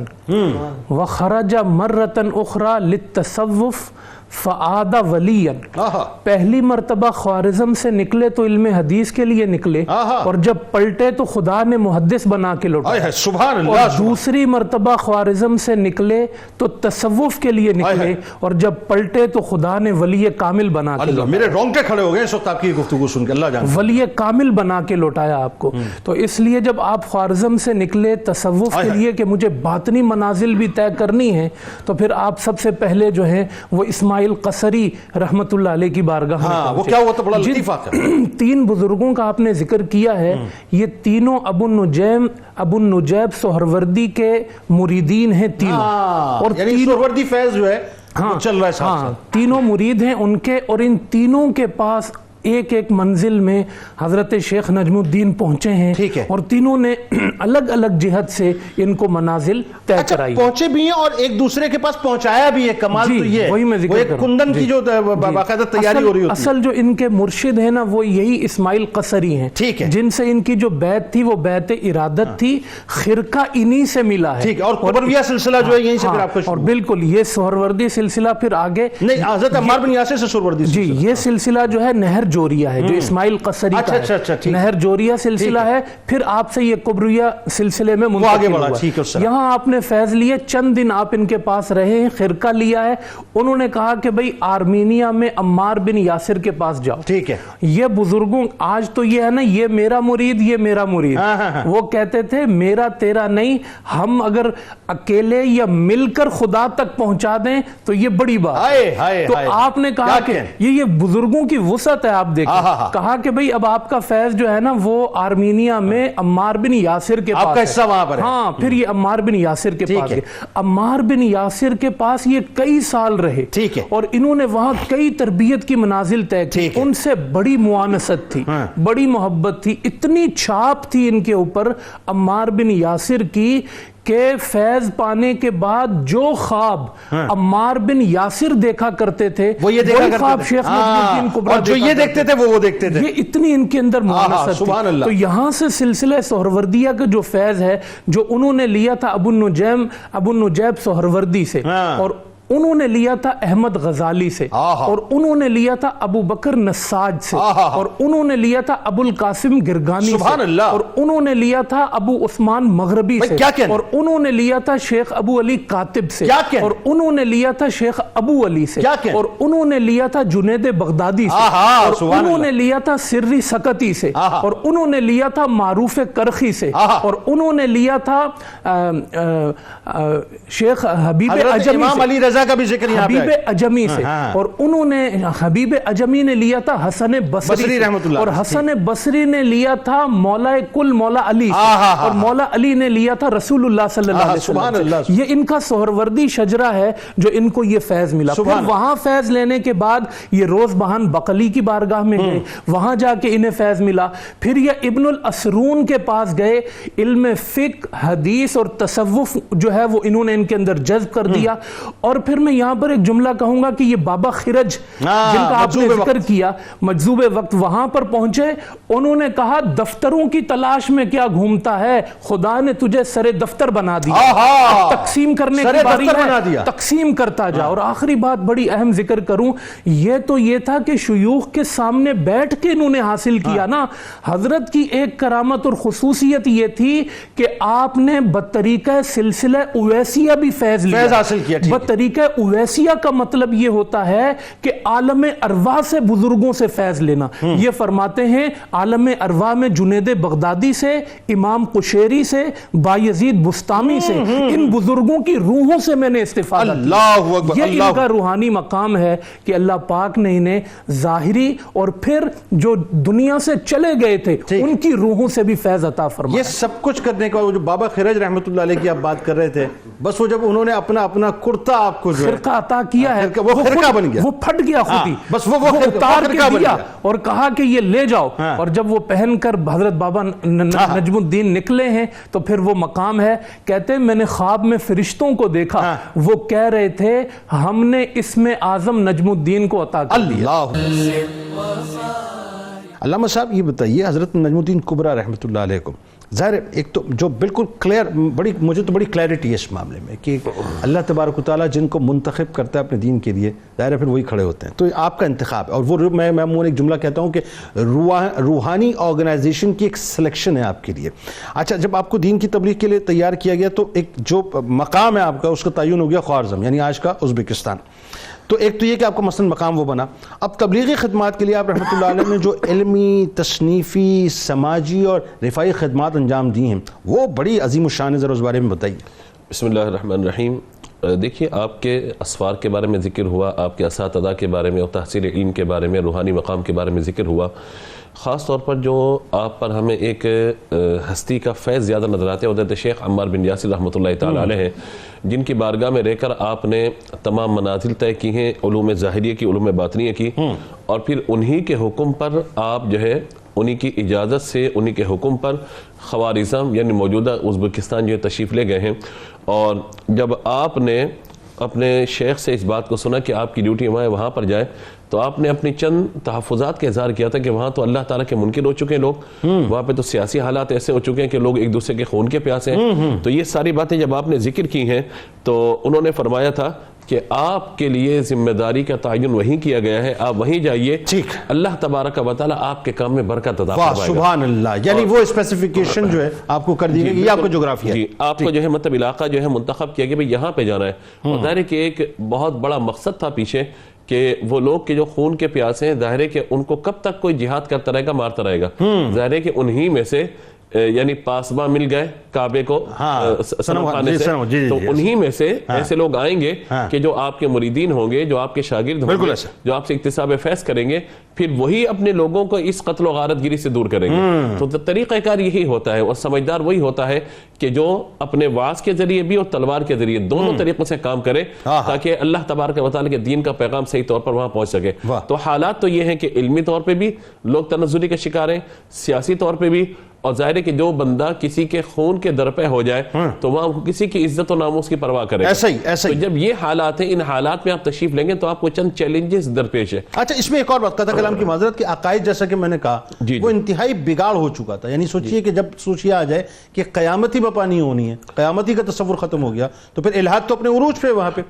وخرج مرۃ اخرى للتصوف فعاد ولیًا۔ پہلی مرتبہ خوارزم سے نکلے تو علم حدیث کے لیے نکلے، اور جب پلٹے تو خدا نے محدث بنا کے لوٹا۔ سبحان اللہ۔ اور دوسری مرتبہ خوارزم سے نکلے تو تصوف کے لیے نکلے، اور جب پلٹے تو خدا نے ولی کامل بنا کے لوٹایا۔ میرے رونگٹے کھڑے ہو گئے اس وقت آپ کی گفتگو سن کے، اللہ جانے۔ ولی کامل بنا کے لوٹایا آپ کو۔ تو اس لیے جب آپ خوارزم سے نکلے تصوف کے لیے کہ مجھے باطنی منازل بھی طے کرنی ہے، تو پھر آپ سب سے پہلے جو ہے وہ اسماعیل اسماعیل قصری رحمت اللہ علیہ کی بارگاہ میں ہاں وہ کیا ہوا تھا؟ بڑا لطیفہ ہے. 3 بزرگوں کا آپ نے ذکر کیا ہے, یہ تینوں ابو النجیب سہروردی کے مریدین ہیں تینوں, اور یعنی سہروردی فیض جو ہے چل رہا ہے ساتھ ساتھ. تینوں مرید ہیں ان کے, اور ان تینوں کے پاس ایک ایک منزل میں حضرت شیخ نجم الدین پہنچے ہیں, اور تینوں نے الگ الگ جہت سے ان کو منازل طے کرائی. پہنچے بھی ہیں اور ایک دوسرے کے پاس پہنچایا بھی ہے. کمال تو یہ ہے, وہی میں ذکر ایک کندن کی جو باقاعدہ تیاری ہو رہی ہوتی ہے. اصل جو ان کے مرشد ہیں نا وہ یہی اسماعیل قصری ہیں, جن سے ان کی جو بیعت تھی وہ بیعت ارادت تھی, خرقہ انہی سے ملا ہے. اور قبرویہ سلسلہ جو ہے یہیں سے پھر آپ کو, اور بالکل یہ سہروردی سلسلہ پھر آگے نہیں, حضرت عمار بن یاسر سے سہروردی جی یہ سلسلہ جو ہے نہر جوریہ ہے, جو اسماعیل قصری کا ہے, نہر جوریہ سلسلہ ہے. پھر آپ سے یہ قبرویہ سلسلے میں منتقل ہوا. یہاں آپ نے فیض لیے, چند دن آپ ان کے پاس رہے ہیں, خرقہ لیا ہے. انہوں نے کہا کہ بھئی آرمینیا میں عمار بن یاسر کے پاس جاؤ. ٹھیک ہے, یہ بزرگوں آج تو یہ ہے نا, یہ میرا مرید یہ میرا مرید, وہ کہتے تھے میرا تیرا نہیں, ہم اگر اکیلے یا مل کر خدا تک پہنچا دیں تو یہ بڑی بات. تو آپ نے کہا کہ یہ بزرگوں کی وسعت ہے. آپ دیکھیں, کہا کہ بھئی اب آپ کا فیض جو ہے نا وہ آرمینیا میں عمار بن یاسر کے پاس, آپ کا حصہ وہاں پر ہے. ہاں, پھر یہ عمار بن یاسر کے پاس گئے. عمار بن یاسر کے پاس یہ کئی سال رہے, اور انہوں نے وہاں کئی تربیت کی منازل طے کی. ان سے بڑی معانست تھی, بڑی محبت تھی, اتنی چھاپ تھی ان کے اوپر عمار بن یاسر کی کہ فیض پانے کے بعد جو خواب عمار بن یاسر دیکھا کرتے تھے وہی خواب شیخ نجم الدین کبریٰ, جو یہ دیکھتے تھے وہ دیکھتے تھے. یہ اتنی ان کے اندر معانست تھی. تو یہاں سے سلسلہ سہروردیہ کا جو فیض ہے جو انہوں نے لیا تھا ابو النجیب سہروردی سے, اور انہوں نے لیا تھا احمد غزالی سے, اور انہوں نے لیا تھا ابو بکر نساج سے, اور انہوں نے لیا تھا ابو القاسم گرگانی سے, اور انہوں نے لیا تھا ابو عثمان مغربی سے, اور انہوں نے لیا تھا شیخ ابو علی کاتب سے, اور انہوں نے لیا تھا شیخ ابو علی سے, اور انہوں نے لیا تھا جنید بغدادی سے, اور انہوں نے لیا تھا سری سکتی سے, اور انہوں نے لیا تھا معروف کرخی سے, اور انہوں نے لیا تھا شیخ حبیب اجمی سے, کا بھی ذکر یہاں پہ حبیب اجمی سے, اور انہوں نے حبیب اجمی نے لیا تھا حسن بصری رحمت اللہ, اور حسن بصری نے لیا تھا مولا کل مولا علی سے, اور مولا علی نے لیا تھا رسول اللہ صلی اللہ علیہ وسلم. یہ ان کا سہروردی شجرہ ہے جو ان کو یہ فیض ملا. پھر وہاں فیض لینے کے بعد یہ روز بہان بقلی کی بارگاہ میں گئے, وہاں جا کے انہیں فیض ملا. پھر یہ ابن الاسرون کے پاس گئے, علم فقہ حدیث اور تصوف جو ہے وہ انہوں نے ان کے اندر جذب کر دیا. اور پھر میں یہاں پر ایک جملہ کہوں گا کہ یہ بابا خرج جن کا آپ نے ذکر کیا, مجذوب وقت, وہاں پر پہنچے, انہوں نے کہا دفتروں کی تلاش میں کیا گھومتا ہے, خدا نے تجھے سر دفتر بنا دیا, تقسیم کرنے کی باری ہے, تقسیم کرتا جا. اور آخری بات بڑی اہم ذکر کروں, یہ تو یہ تھا کہ شیوخ کے سامنے بیٹھ کے انہوں نے حاصل کیا نا. حضرت کی ایک کرامت اور خصوصیت یہ تھی کہ آپ نے بطریقہ سلسلہ اویسیہ بھی فیض حاصل کیا. بطریقہ اویسیہ کا مطلب یہ ہوتا ہے کہ عالم ارواح سے بزرگوں سے فیض لینا. یہ فرماتے ہیں عالم ارواح میں جنید بغدادی سے, امام قشیری سے, بایزید بستامی سے, ان بزرگوں کی روحوں سے میں نے استفادہ کیا. یہ ان کا روحانی مقام ہے کہ اللہ پاک نے انہیں ظاہری اور پھر جو دنیا سے چلے گئے تھے ان کی روحوں سے بھی فیض عطا فرمایا. یہ سب کچھ کرنے کے بعد جو بابا خرج رحمت اللہ علیہ کی آپ بات کر رہے تھے, بس وہ جب انہوں نے اپنا کرتا آپ کو جو خرقہ عطا کیا ہے, وہ خرقہ بن گیا, وہ پھٹ گیا خود ہی, بس وہ اتار کے دیا اور کہا کہ یہ لے جاؤ. اور جب وہ پہن کر حضرت بابا نجم الدین نکلے ہیں تو پھر وہ مقام ہے, کہتے ہیں میں نے خواب میں فرشتوں کو دیکھا, وہ کہہ رہے تھے ہم نے اسم اعظم نجم الدین کو عطا کر دیا. علامہ صاحب یہ بتائیے, حضرت نجم الدین کبریٰ رحمۃ اللہ علیہ کو ظاہر ایک تو جو بالکل کلیئر, مجھے تو بڑی کلیئرٹی ہے اس معاملے میں کہ اللہ تبارک و تعالیٰ جن کو منتخب کرتا ہے اپنے دین کے لیے, ظاہر ہے پھر وہی کھڑے ہوتے ہیں. تو آپ کا انتخاب ہے, اور وہ میں معمولاً ایک جملہ کہتا ہوں کہ روحانی آرگنائزیشن کی ایک سلیکشن ہے آپ کے لیے. اچھا, جب آپ کو دین کی تبلیغ کے لیے تیار کیا گیا تو ایک جو مقام ہے آپ کا اس کا تعین ہو گیا خوارزم, یعنی آج کا ازبکستان. تو ایک تو یہ کہ آپ کا مثلا مقام وہ بنا. اب تبلیغی خدمات کے لیے آپ رحمۃ اللہ علیہ نے جو علمی, تصنیفی, سماجی اور رفاعی خدمات انجام دی ہیں وہ بڑی عظیم الشان ہے, ذرا اس بارے میں بتائیے. بسم اللہ الرحمن الرحیم. دیکھیے آپ کے اسفار کے بارے میں ذکر ہوا، آپ کے اساتذہ کے بارے میں اور تحصیل علم کے بارے میں، روحانی مقام کے بارے میں ذکر ہوا. خاص طور پر جو آپ پر ہمیں ایک ہستی کا فیض زیادہ نظر آتا ہے حضرت شیخ عمار بن یاسر رحمۃ اللہ تعالیٰ علیہ ہیں، جن کی بارگاہ میں رہ کر آپ نے تمام منازل طے کی ہیں، علوم ظاہریہ کی، علوم باطنیہ کی، اور پھر انہی کے حکم پر آپ جو ہے انہی کی اجازت سے، انہی کے حکم پر خوارزم یعنی موجودہ ازبکستان جو ہے تشریف لے گئے ہیں. اور جب آپ نے اپنے شیخ سے اس بات کو سنا کہ آپ کی ڈیوٹی وہاں پر جائے، تو آپ نے اپنی چند تحفظات کا اظہار کیا تھا کہ وہاں تو اللہ تعالیٰ کے منکر ہو چکے ہیں لوگ، وہاں پہ تو سیاسی حالات ایسے ہو چکے ہیں کہ لوگ ایک دوسرے کے خون کے پیاسے ہیں. تو یہ ساری باتیں جب آپ نے ذکر کی ہیں تو انہوں نے فرمایا تھا کہ آپ کے لیے ذمہ داری کا تعین وہیں کیا گیا ہے، آپ وہیں جائیے، اللہ تبارک و تعالیٰ آپ کے کام میں برکت عطا فرمائے گا. سبحان اللہ. یعنی وہ اسپیسیفیکیشن جو ہے آپ کو کر دی گئی، یہ آپ کو جغرافیہ جی آپ کو جو ہے مطلب علاقہ جو ہے منتخب کیا کہ بھئی یہاں پہ جانا ہے. اور ظاہر ہے کہ ایک بہت بڑا مقصد تھا پیچھے کہ وہ لوگ کے جو خون کے پیاسے ہیں، ظاہر ہے کہ ان کو کب تک کوئی جہاد کرتا رہے گا، مارتا رہے گا. ظاہر ہے کہ انہی میں سے یعنی پاسباں مل گئے کعبے کو صنم خانے سے، تو انہی میں سے ایسے لوگ آئیں گے کہ جو آپ کے مریدین ہوں گے، جو آپ کے شاگرد ہوں گے، جو آپ سے اکتساب فیض کریں گے، پھر وہی اپنے لوگوں کو اس قتل و غارت گیری سے دور کریں گے. تو طریقہ کار یہی ہوتا ہے، اور سمجھدار وہی ہوتا ہے کہ جو اپنے واعظ کے ذریعے بھی اور تلوار کے ذریعے دونوں طریقوں سے کام کرے تاکہ اللہ تبارک و تعالیٰ کے دین کا پیغام صحیح طور پر وہاں پہنچ سکے. تو حالات تو یہ ہیں کہ علمی طور پہ بھی لوگ تنزلی کے شکار ہیں، سیاسی طور پہ بھی، اور ظاہر ہے کہ جو بندہ کسی کے خون کے درپے ہو جائے تو وہاں کسی کی عزت و ناموس کی پرواہ کرے. ایسا ہی تو جب یہ حالات ہیں، ان حالات میں آپ تشریف لیں گے تو آپ کو چند چیلنجز درپیش ہے. اچھا اس میں ایک اور بات، قطع کلام کی معذرت، کہ عقائد جیسا کہ میں نے کہا وہ انتہائی بگاڑ ہو چکا تھا. یعنی سوچئے کہ جب سوچیے آ جائے کہ قیامت ہی بپا نہیں ہونی ہے، قیامت ہی کا تصور ختم ہو گیا، تو پھر الہاد تو اپنے عروج پہ وہاں پہ.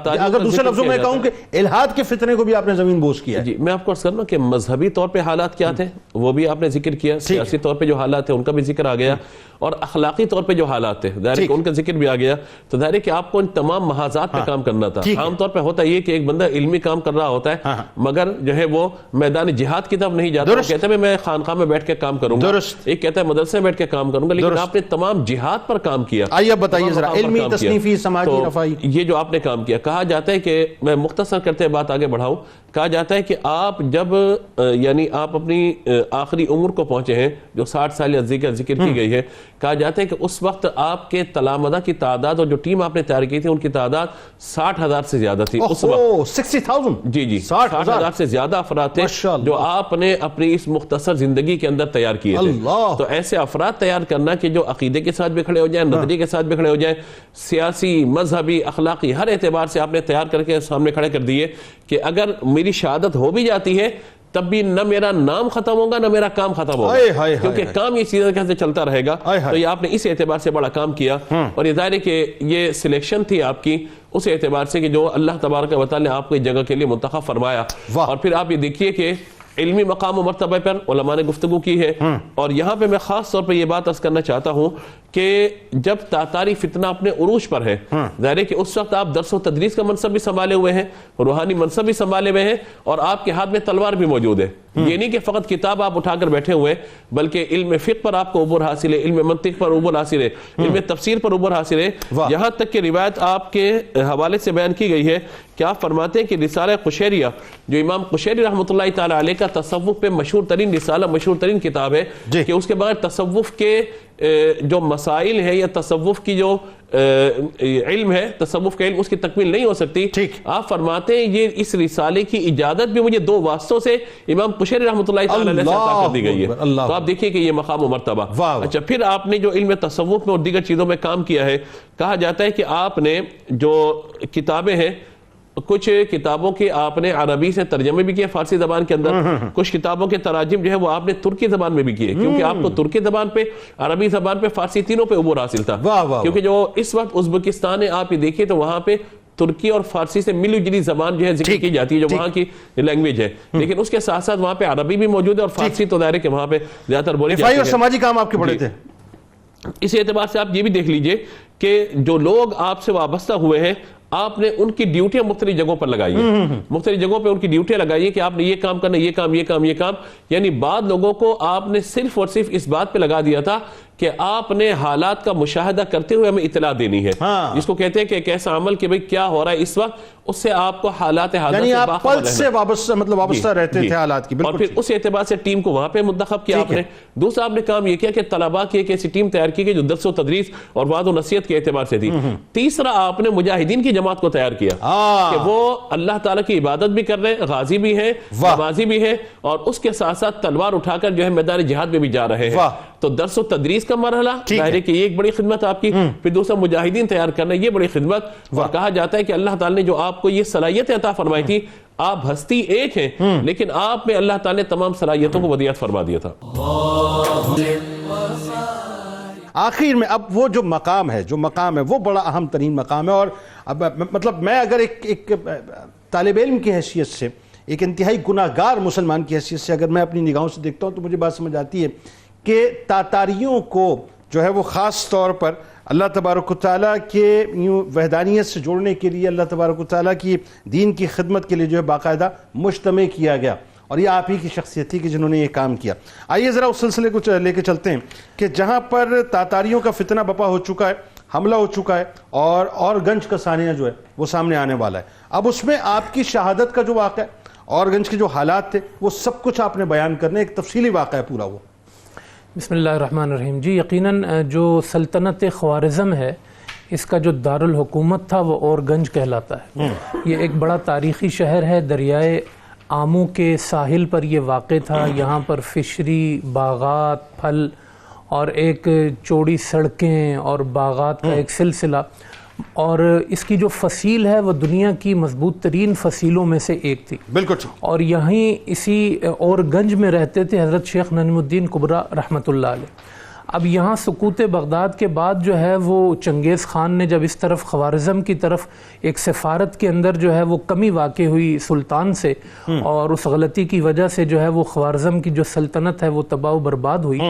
اگر دوسرے لفظوں میں کہوں کہ الہاد کے فتنے کو بھی آپ نے زمین بوس کیا ہے. جی میں آپ کو عرض کرنا کہ مذہبی طور پہ حالات کیا تھے وہ بھی آپ نے ذکر کیا، سیاسی طور پہ جو حالات تھے ان کا بھی ذکر آ گیا، اور اخلاقی طور پہ جو حالات تھے ظاہر ہے کہ ان کا ذکر بھی آ گیا. تو ظاہر ہے کہ آپ کو ان تمام محاذات پہ کام کرنا تھا. عام طور پہ ہوتا یہ کہ ایک بندہ علمی کام کر رہا ہوتا ہے مگر جو ہے وہ میدان جہاد کی طرف نہیں جاتا، وہ کہتا ہے میں خانقاہ میں بیٹھ کے کام کروں گا، ایک کہتا ہے مدرسے میں بیٹھ کے کام کروں گا. لیکن آپ نے تمام جہاد پر کام کیا. آئیے بتائیے ذرا، علمی، تصنیفی، سماجی، رفاہی، یہ جو آپ نے کام کیا. کہا جاتا ہے کہ میں مختصر کرتے بات آگے بڑھاؤں، کہا جاتا ہے کہ آپ جب یعنی آپ اپنی آخری عمر کو پہنچے ہیں جو 60 سال یا ذکر کی گئی ہے، کہا جاتا ہے کہ اس وقت آپ کے تلامذہ کی تعداد اور جو ٹیم آپ نے تیار کی تھی ان کی تعداد 60,000 سے زیادہ تھی اس وقت. 60,000 جی 60,000 سے زیادہ افراد تھے جو آپ نے اپنی اس مختصر زندگی کے اندر تیار کیے تھے. تو ایسے افراد تیار کرنا کہ جو عقیدے کے ساتھ بھی کھڑے ہو جائیں، نظریے کے ساتھ بھی کھڑے ہو جائیں، سیاسی، مذہبی، اخلاقی، ہر اعتبار سے آپ نے تیار کر کے سامنے کھڑے کر دیے کہ اگر میری شہادت ہو بھی جاتی ہے تب بھی نہ میرا نام ختم ہوگا نہ میرا کام ختم ہوگا، کیونکہ کام یہ سیدھا کیسے چلتا رہے گا. تو یہ آپ نے اس اعتبار سے بڑا کام کیا، اور یہ ظاہر ہے کہ یہ سلیکشن تھی آپ کی اس اعتبار سے کہ جو اللہ تبارک و تعالی نے آپ کو اس جگہ کے لیے منتخب فرمایا. اور پھر آپ یہ دیکھیے کہ علمی مقام و مرتبہ پر علماء نے گفتگو کی ہے. اور یہاں پہ میں خاص طور پہ یہ بات عرض کرنا چاہتا ہوں کہ جب تاتاری فتنہ اپنے عروج پر ہے، ظاہر ہے کہ اس وقت آپ درس و تدریس کا منصب بھی سنبھالے ہوئے ہیں، روحانی منصب بھی سنبھالے ہوئے ہیں، اور آپ کے ہاتھ میں تلوار بھی موجود ہے. یہ نہیں کہ فقط کتاب آپ اٹھا کر بیٹھے ہوئے، بلکہ علم فقہ پر آپ کو عبور حاصل ہے، علم منطق پر عبور حاصل ہے، علم تفسیر پر عبور حاصل ہے. یہاں تک کہ روایت آپ کے حوالے سے بیان کی گئی ہے کہ آپ فرماتے ہیں کہ رسالہ قشیریہ جو امام قشیری رحمۃ اللہ تعالی علیہ کا تصوف پہ مشہور ترین رسالہ، مشہور ترین کتاب ہے، کہ اس کے بغیر تصوف کے جو مسائل ہے یا تصوف کی جو علم ہے، تصوف کا علم، اس کی تکمیل نہیں ہو سکتی. آپ فرماتے ہیں یہ اس رسالے کی اجازت بھی مجھے 2 واسطوں سے امام قشیری رحمۃ اللہ تعالی علیہ سے عطا کر دی گئی ہے. تو آپ دیکھیے کہ یہ مقام و مرتبہ. اچھا پھر آپ نے جو علم تصوف میں اور دیگر چیزوں میں کام کیا ہے، کہا جاتا ہے کہ آپ نے جو کتابیں ہیں، کچھ کتابوں کے آپ نے عربی سے ترجمے بھی کیے فارسی زبان کے اندر، کچھ کتابوں کے تراجم جو ہے وہ آپ نے ترکی زبان میں بھی کیے، کیونکہ آپ کو ترکی زبان پہ، عربی زبان پہ، فارسی تینوں پہ عبور حاصل تھا. کیونکہ جو اس وقت ازبکستان ہے آپ یہ دیکھیے تو وہاں پہ ترکی اور فارسی سے ملی جلی زبان جو ہے ذکر کی جاتی ہے، جو وہاں کی لینگویج ہے، لیکن اس کے ساتھ ساتھ وہاں پہ عربی بھی موجود ہے اور فارسی تو ظاہر ہے کہ وہاں پہ زیادہ تر بولی جاتی ہے. اور سماجی کام آپ کے بڑے تھے. اس اعتبار سے آپ یہ بھی دیکھ لیجئے کہ جو لوگ آپ سے وابستہ ہوئے ہیں آپ نے ان کی ڈیوٹیاں مختلف جگہوں پر لگائی ہیں، مختلف جگہوں پہ ان کی ڈیوٹیاں لگائی ہیں کہ آپ نے یہ کام کرنا، یہ کام، یہ کام، یہ کام. یعنی بعض لوگوں کو آپ نے صرف اور صرف اس بات پہ لگا دیا تھا کہ آپ نے حالات کا مشاہدہ کرتے ہوئے ہمیں اطلاع دینی ہے، جس کو کہتے ہیں کہ ایک ایسا عمل کہ بھئی کیا ہو رہا ہے اس وقت، اس سے آپ کو حالات حاضر یعنی سے آپ باخبر پلس سے وابستہ رہتے تھے حالات کی. اور پھر اس اعتبار سے ٹیم کو وہاں پہ منتخب کیا آپ نے. دوسرا آپ نے کام یہ کیا کہ طلباء کی ایک ایسی ٹیم تیار کی کہ جو درس و تدریس اور وعظ و نصیحت کے اعتبار سے تھی. تیسرا آپ نے مجاہدین کی جماعت کو تیار کیا کہ وہ اللہ تعالیٰ کی عبادت بھی کر رہے ہیں، غازی بھی ہیں، نمازی بھی ہیں، اور اس کے ساتھ ساتھ تلوار اٹھا کر جو ہے میدان جہاد میں بھی جا رہے ہیں. تو درس و تدریس کا مرحلہ ظاہر ہے کہ یہ ایک بڑی خدمت آپ کی. پھر دوسرا مجاہدین تیار کرنا، یہ بڑی خدمت. اور کہا جاتا ہے کہ اللہ تعالیٰ نے جو آپ کو یہ صلاحیت عطا فرمائی تھی، آپ ہستی ایک ہیں لیکن آپ میں اللہ تعالیٰ نے تمام صلاحیتوں کو ودیعت فرما دیا تھا. آخر میں اب وہ جو مقام ہے وہ بڑا اہم ترین مقام ہے. اور اب مطلب میں اگر ایک طالب علم کی حیثیت سے، ایک انتہائی گناہگار مسلمان کی حیثیت سے اگر میں اپنی نگاہوں سے دیکھتا ہوں تو مجھے بات سمجھ آتی ہے کہ تاتاریوں کو جو ہے وہ خاص طور پر اللہ تبارک و تعالیٰ کے یوں وحدانیت سے جوڑنے کے لیے، اللہ تبارک و تعالیٰ کی دین کی خدمت کے لیے جو ہے باقاعدہ مجتمع کیا گیا. اور یہ آپ ہی کی شخصیت تھی کہ جنہوں نے یہ کام کیا. آئیے ذرا اس سلسلے کو لے کے چلتے ہیں کہ جہاں پر تاتاریوں کا فتنہ بپا ہو چکا ہے، حملہ ہو چکا ہے، اور گنج کا ثانیہ جو ہے وہ سامنے آنے والا ہے. اب اس میں آپ کی شہادت کا جو واقعہ ہے اور گنج کے جو حالات تھے وہ سب کچھ آپ نے بیان کرنے، ایک تفصیلی واقعہ ہے پورا وہ. بسم اللہ الرحمن الرحیم. جی یقیناً جو سلطنت خوارزم ہے اس کا جو دارالحکومت تھا وہ اور گنج کہلاتا ہے. یہ ایک بڑا تاریخی شہر ہے، دریائے آمو کے ساحل پر یہ واقع تھا. یہاں پر فشری، باغات، پھل اور ایک چوڑی سڑکیں اور باغات کا ایک سلسلہ، اور اس کی جو فصیل ہے وہ دنیا کی مضبوط ترین فصیلوں میں سے ایک تھی. بالکل. اور یہیں اسی اور گنج میں رہتے تھے حضرت شیخ نجم الدین کبریٰ رحمۃ اللہ علیہ. اب یہاں سقوط بغداد کے بعد جو ہے وہ چنگیز خان نے جب اس طرف خوارزم کی طرف ایک سفارت کے اندر جو ہے وہ کمی واقع ہوئی سلطان سے، اور اس غلطی کی وجہ سے جو ہے وہ خوارزم کی جو سلطنت ہے وہ تباہ و برباد ہوئی،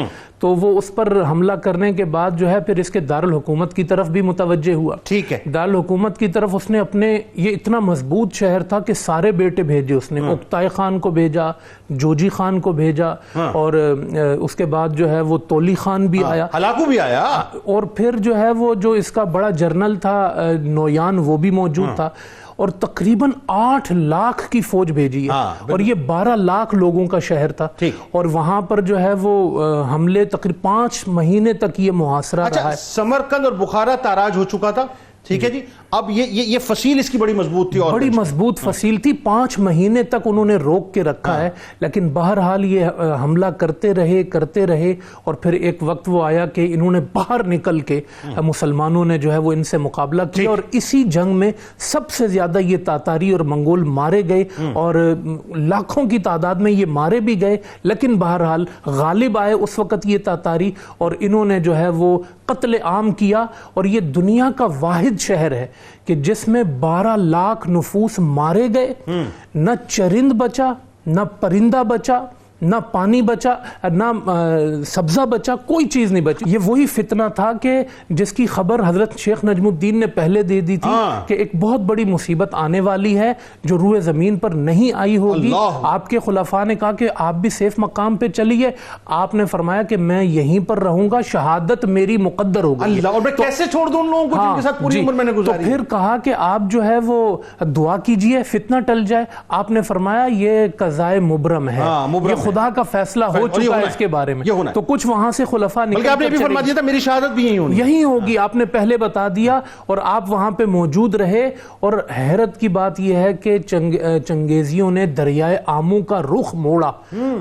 تو وہ اس پر حملہ کرنے کے بعد جو ہے پھر اس کے دارالحکومت کی طرف بھی متوجہ ہوا. ٹھیک ہے. دارالحکومت کی طرف اس نے اپنے، یہ اتنا مضبوط شہر تھا کہ سارے بیٹے بھیجے اس نے. اکتائے خان کو بھیجا، جوجی خان کو بھیجا، اور اس کے بعد جو ہے وہ تولی خان بھی آیا، ہلاکو بھی آیا، اور پھر جو ہے وہ جو اس کا بڑا جرنل تھا نویان وہ بھی موجود تھا، اور تقریباً 8 لاکھ کی فوج بھیجی ہے. اور یہ 12 لاکھ لوگوں کا شہر تھا. اور وہاں پر جو ہے وہ حملے تقریباً 5 مہینے تک یہ محاصرہ رہا ہے. سمرقند اور بخارا تاراج ہو چکا تھا. ٹھیک ہے جی. اب یہ فصیل اس کی بڑی مضبوط تھی، اور بڑی مضبوط فصیل تھی. 5 مہینے تک انہوں نے روک کے رکھا ہے، لیکن بہرحال یہ حملہ کرتے رہے اور پھر ایک وقت وہ آیا کہ انہوں نے باہر نکل کے مسلمانوں نے جو ہے وہ ان سے مقابلہ کیا، اور اسی جنگ میں سب سے زیادہ یہ تاتاری اور منگول مارے گئے، اور لاکھوں کی تعداد میں یہ مارے بھی گئے، لیکن بہرحال غالب آئے اس وقت یہ تاتاری، اور انہوں نے جو ہے وہ قتل عام کیا. اور یہ دنیا کا واحد شہر ہے کہ جس میں 12 لاکھ نفوس مارے گئے، نہ چرند بچا، نہ پرندہ بچا، نہ پانی بچا، نہ سبزہ بچا، کوئی چیز نہیں بچی. یہ وہی فتنہ تھا کہ جس کی خبر حضرت شیخ نجم الدین نے پہلے دے دی تھی کہ ایک بہت بڑی مصیبت آنے والی ہے جو روئے زمین پر نہیں آئی ہوگی. آپ کے خلفاء نے کہا کہ آپ بھی سیف مقام پہ چلیے. آپ نے فرمایا کہ میں یہیں پر رہوں گا، شہادت میری مقدر ہوگی. اور میں کیسے چھوڑ دوں ان لوگوں کو جن کے ساتھ پوری عمر میں نے گزاری. تو پھر کہا کہ آپ جو ہے وہ دعا کیجئے فتنہ ٹل جائے. آپ نے فرمایا یہ قضائے مبرم ہے، یہ خدا کا فیصلہ ہو چکا ہے اس کے بارے میں. تو کچھ وہاں سے خلفاء نکل بلکہ آپ نے بھی فرما دیا تھا میری شہادت بھی یہی ہوگی، آپ نے پہلے بتا دیا، اور آپ وہاں پہ موجود رہے. اور حیرت کی بات یہ ہے کہ چنگیزیوں نے دریائے آمو کا رخ موڑا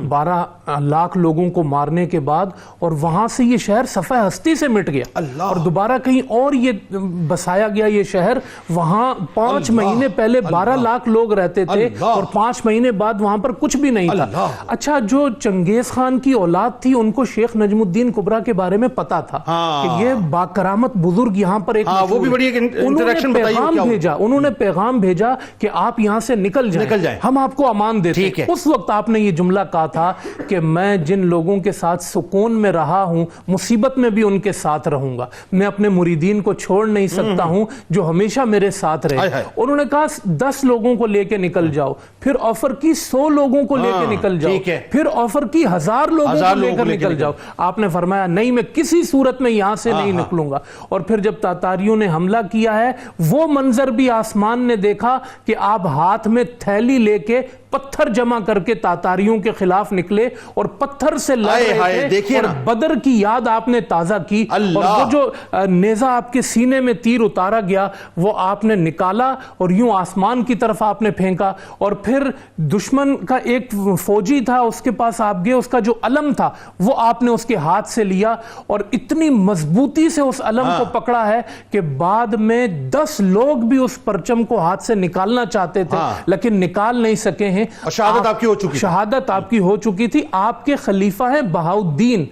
12 لاکھ لوگوں کو مارنے کے بعد، اور وہاں سے یہ شہر صفحہ ہستی سے مٹ گیا، اور دوبارہ کہیں اور یہ بسایا گیا. یہ شہر وہاں 5 مہینے پہلے 12 لاکھ لوگ رہتے تھے، اور 5 مہینے بعد وہاں پر کچھ بھی نہیں تھا. اچھا جو چنگیز خان کی اولاد تھی ان کو شیخ نجم الدین کبریٰ کے بارے میں پتا تھا کہ یہ باکرامت بزرگ یہاں پر ایک وہ بھی بڑی ایک انٹریکشن بتائیے. انہوں نے پیغام بھیجا کہ آپ یہاں سے نکل جائیں, ہم آپ کو امان دیتے ہیں. اس وقت آپ نے یہ جملہ کہا تھا کہ میں جن لوگوں کے ساتھ سکون میں رہا ہوں مصیبت میں بھی ان کے ساتھ رہوں گا, میں اپنے مریدین کو چھوڑ نہیں سکتا ہوں جو ہمیشہ میرے ساتھ رہے. انہوں نے کہا 10 لوگوں کو لے کے نکل جاؤ, پھر آفر کی 100 لوگوں کو لے کے نکل جاؤ, پھر آفر کی 1000 لوگوں کو لے کر نکل جاؤ. آپ نے فرمایا نہیں, میں کسی صورت میں یہاں سے نہیں نکلوں گا. اور پھر جب تاتاریوں نے حملہ کیا ہے وہ منظر بھی آسمان نے دیکھا کہ آپ ہاتھ میں تھیلی لے کے پتھر جمع کر کے تاتاریوں کے خلاف نکلے اور پتھر سے لڑ رہے تھے, اور بدر کی یاد آپ نے تازہ کی, اور وہ جو نیزہ آپ کے سینے میں تیر اتارا گیا وہ آپ نے نکالا اور یوں آسمان کی طرف آپ نے پھینکا. اور پھر دشمن کا ایک فوجی تھا, اس کے پاس آپ گئے, اس کا جو علم تھا وہ آپ نے اس کے ہاتھ سے لیا اور اتنی مضبوطی سے اس علم کو پکڑا ہے کہ بعد میں 10 لوگ بھی اس پرچم کو ہاتھ سے نکالنا چاہتے تھے لیکن نکال نہیں سکے ہیں. اور شہادت آپ کی ہو چکی, شہادت آپ کی ہو چکی تھی. آپ کے خلیفہ ہیں بہاؤالدین,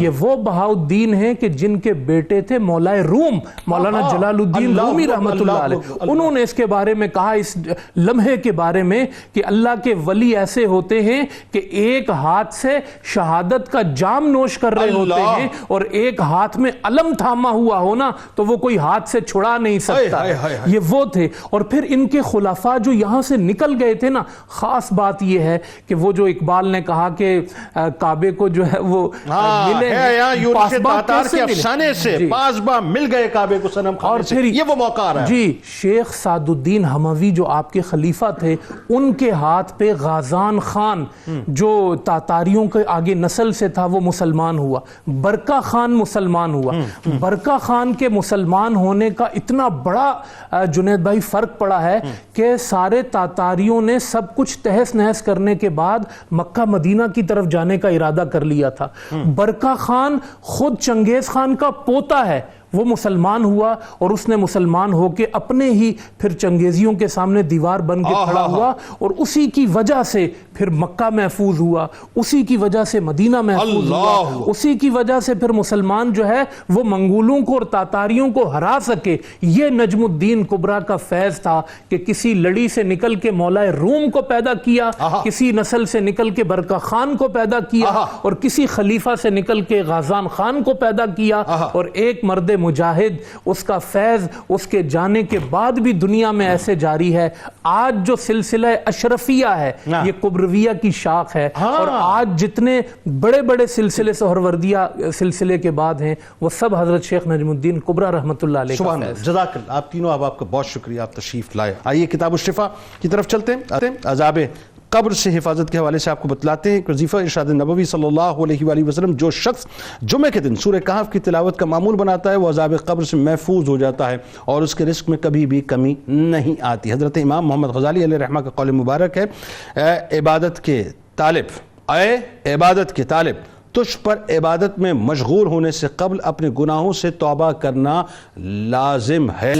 یہ وہ بہاؤالدین ہیں کہ جن کے بیٹے تھے مولائے روم مولانا جلال الدین رومی رحمت اللہ علیہ. انہوں نے اس کے بارے میں کہا, اس لمحے کے بارے میں, کہ اللہ کے ولی ایسے ہوتے ہیں کہ ایک ہاتھ سے شہادت کا جام نوش کر رہے ہوتے ہیں اور ایک ہاتھ میں علم تھاما ہوا ہونا تو وہ کوئی ہاتھ سے چھڑا نہیں سکتا. یہ وہ تھے. اور پھر ان کے خلفاء جو یہاں سے نکل گئے تھے نا, خاص بات یہ ہے کہ وہ جو اقبال نے کہا کہ کعبے کو جو ہے وہ ملے کے افسانے سے پاسباں مل گئے کعبے کو صنم خانے سے, یہ وہ موقع آ رہا ہے. جی, شیخ سعد الدین حموی جو آپ کے خلیفہ تھے ان کے ہاتھ پہ غازان خان جو تاتاریوں کے آگے نسل سے تھا وہ مسلمان ہوا, برکہ خان مسلمان ہوا. برکہ خان کے مسلمان ہونے کا اتنا بڑا جنید بھائی فرق پڑا ہے کہ سارے تاتاریوں نے سب کچھ تہس نہس کرنے کے بعد مکہ مدینہ کی طرف جانے کا ارادہ کر لیا تھا. برکہ خان خود چنگیز خان کا پوتا ہے, وہ مسلمان ہوا اور اس نے مسلمان ہو کے اپنے ہی پھر چنگیزیوں کے سامنے دیوار بن کے کھڑا ہوا اور اسی کی وجہ سے پھر مکہ محفوظ ہوا, اسی کی وجہ سے مدینہ محفوظ ہوا, اسی کی وجہ سے پھر مسلمان جو ہے وہ منگولوں کو اور تاتاریوں کو ہرا سکے. یہ نجم الدین کبریٰ کا فیض تھا کہ کسی لڑی سے نکل کے مولائے روم کو پیدا کیا, کسی نسل سے نکل کے برکہ خان کو پیدا کیا, اور کسی خلیفہ سے نکل کے غازان خان کو پیدا کیا, اور ایک مرد مجاہد, اس کا فیض اس کے جانے کے بعد بھی دنیا میں ایسے جاری ہے. آج جو سلسلہ اشرفیہ ہے یہ کبرویہ کی شاخ ہے, اور آج جتنے بڑے بڑے سلسلے سہروردیہ سلسلے کے بعد ہیں وہ سب حضرت شیخ نجم الدین کبریٰ رحمت اللہ علیہ کا فیض. جزاک اللہ. آپ تینوں آپ کا بہت شکریہ, آپ تشریف لائے. آئیے کتاب الشفا کی طرف چلتے ہیں. عذاب قبر سے حفاظت کے حوالے سے آپ کو بتلاتے ہیں. وظیفہ ارشاد نبوی صلی اللہ علیہ وآلہ وسلم, جو شخص جمعے کے دن سورہ کہف کی تلاوت کا معمول بناتا ہے وہ عذاب قبر سے محفوظ ہو جاتا ہے اور اس کے رزق میں کبھی بھی کمی نہیں آتی. حضرت امام محمد غزالی علیہ رحمہ کا قول مبارک ہے, اے عبادت کے طالب, تجھ پر عبادت میں مشغول ہونے سے قبل اپنے گناہوں سے توبہ کرنا لازم ہے.